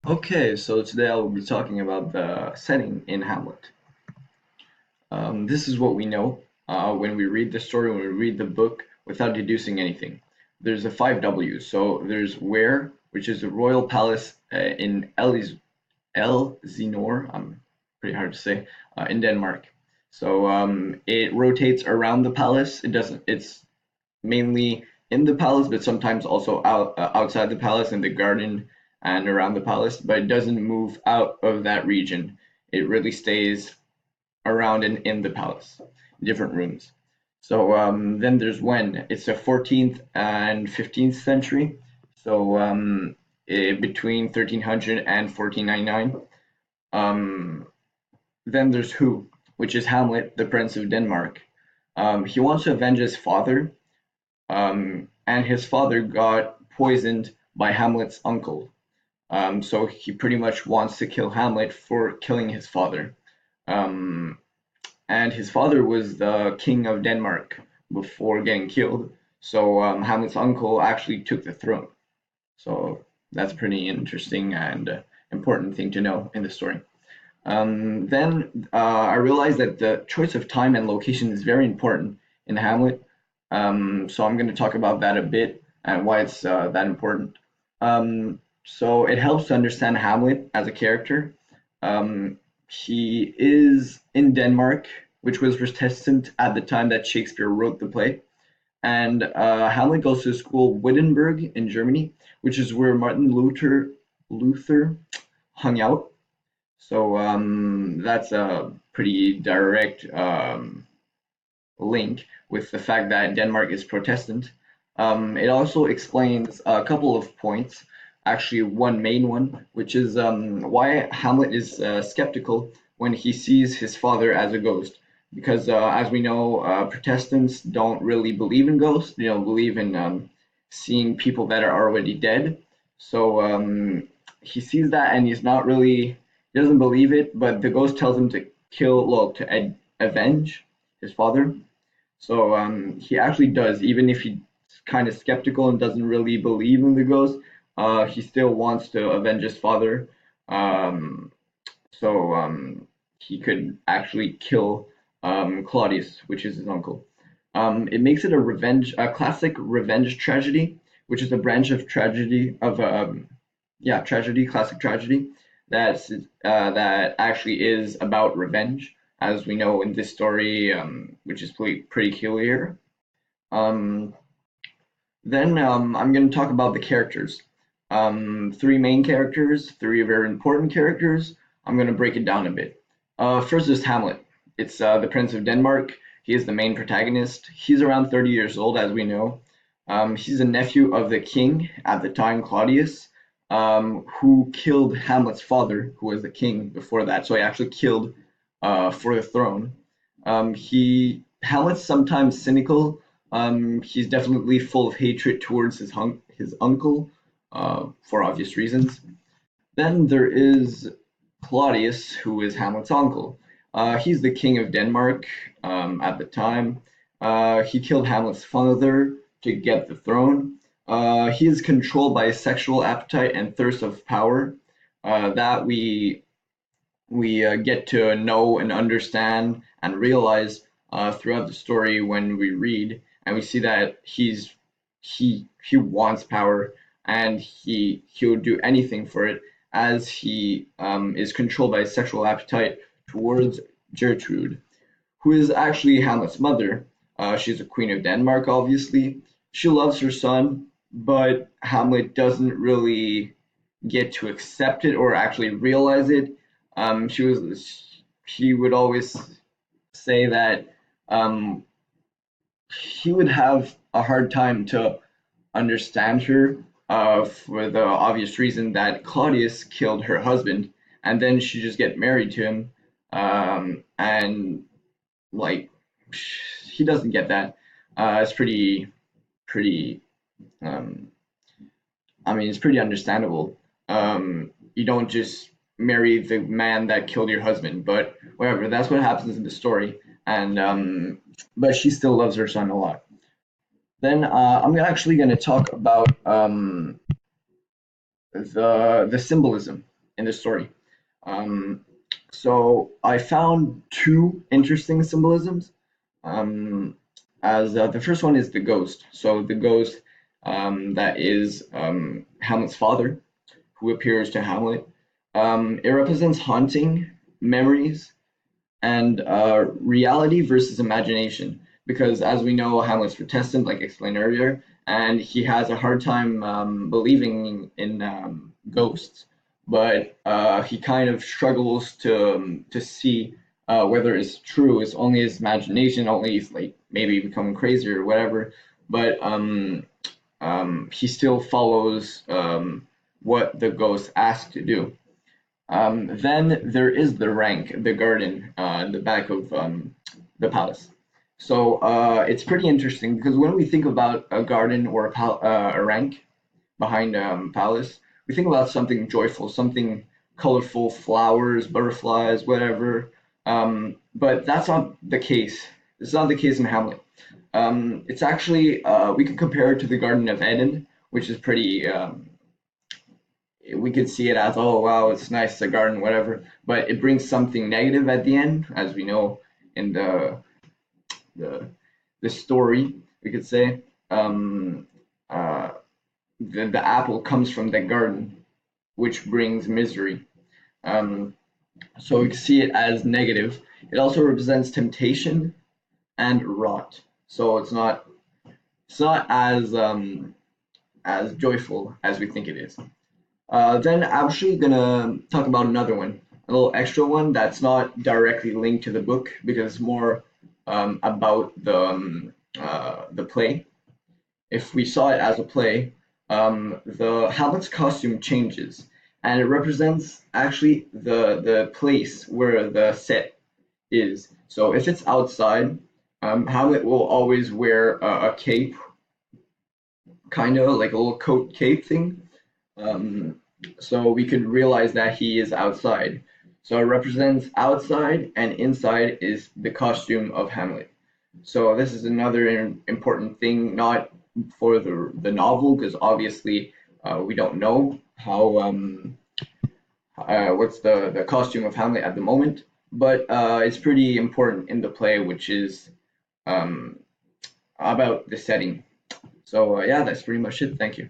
Okay, so today I will be talking about the setting in Hamlet. This is what we know when we read the story, when we read the book without deducing anything. There's the five W's. So there's where, which is the royal palace in Elsinore, pretty hard to say, in Denmark. So it rotates around the palace. It's mainly in the palace, but sometimes also outside the palace in the garden and around the palace, but it doesn't move out of that region. It really stays around and in the palace, different rooms. So then there's when. It's the 14th and 15th century. So between 1300 and 1499. Um, then there's who, which is Hamlet, the Prince of Denmark. He wants to avenge his father, and his father got poisoned by Hamlet's uncle. So he pretty much wants to kill Hamlet for killing his father. Um, and his father was the king of Denmark before getting killed. So Hamlet's uncle actually took the throne. So that's pretty interesting and important thing to know in the story. Then I realized that the choice of time and location is very important in Hamlet. So I'm going to talk about that a bit and why it's that important. So it helps to understand Hamlet as a character. He is in Denmark, which was Protestant at the time that Shakespeare wrote the play. And Hamlet goes to school Wittenberg in Germany, which is where Martin Luther hung out. So that's a pretty direct link with the fact that Denmark is Protestant. It also explains a couple of points, actually one main one, which is why Hamlet is skeptical when he sees his father as a ghost. Because as we know, Protestants don't really believe in ghosts. They don't believe in seeing people that are already dead. So he sees that and he's not really, he doesn't believe it, but the ghost tells him to kill, well, to avenge his father. So he actually does, even if he's kind of skeptical and doesn't really believe in the ghost, he still wants to avenge his father. Um, so he could actually kill Claudius, which is his uncle. It makes it a classic revenge tragedy, which is a branch of tragedy of yeah, tragedy, classic tragedy that actually is about revenge, as we know in this story, which is pretty clear. Um, then I'm going to talk about the characters. Three main characters, three very important characters. I'm going to break it down a bit. First is Hamlet. It's the Prince of Denmark. He is the main protagonist. He's around 30 years old, as we know. He's a nephew of the king at the time, Claudius, who killed Hamlet's father, who was the king before that. So he actually killed for the throne. Hamlet's sometimes cynical. He's definitely full of hatred towards his uncle, for obvious reasons. Then there is Claudius, who is Hamlet's uncle. He's the king of Denmark at the time. He killed Hamlet's father to get the throne. He is controlled by a sexual appetite and thirst of power that we get to know and understand and realize throughout the story when we read, and we see that he wants power and he'll do anything for it, as he is controlled by sexual appetite towards Gertrude, who is actually Hamlet's mother. She's a queen of Denmark, obviously. She loves her son, but Hamlet doesn't really get to accept it or actually realize it. She would always say that um, he would have a hard time to understand her for the obvious reason that Claudius killed her husband, and then she just get married to him, and like he doesn't get that. It's pretty. Um, I mean, it's pretty understandable. You don't just marry the man that killed your husband, but whatever. That's what happens in the story, and but she still loves her son a lot. Then I'm actually going to talk about the symbolism. in the story. Um, so I found two interesting symbolisms. Um, as the first one is the ghost. So the ghost that is Hamlet's father, who appears to Hamlet. It represents haunting, memories, and reality versus imagination. Because as we know, Hamlet's Protestant, like explained earlier, and he has a hard time believing in ghosts, but he kind of struggles to see whether it's true. It's only his imagination, only he's like maybe becoming crazy or whatever. But he still follows what the ghost asks to do. Then there is the rank, the garden, in the back of the palace. So it's pretty interesting because when we think about a garden or a rank behind palace, we think about something joyful, something colorful, flowers, butterflies, whatever. But that's not the case. It's not the case in Hamlet. It's actually we could compare it to the Garden of Eden, which is pretty we could see it as, oh wow, it's nice, the garden, whatever, but it brings something negative at the end, as we know in the the story. We could say uh, the apple comes from the garden, which brings misery. Um, so we can see it as negative. It also represents temptation and rot. So it's not as joyful as we think it is. Then I'm actually gonna talk about another one, a little extra one that's not directly linked to the book because it's more about the play. If we saw it as a play, the Hamlet's costume changes, and it represents actually the place where the set is. So if it's outside, Hamlet will always wear a cape, kind of like a little coat cape thing. Um, so we could realize that he is outside. So it represents outside, and inside is the costume of Hamlet. So this is another important thing, not for the novel, because obviously we don't know how what's the costume of Hamlet at the moment, but it's pretty important in the play, which is um, about the setting. So yeah, that's pretty much it. Thank you.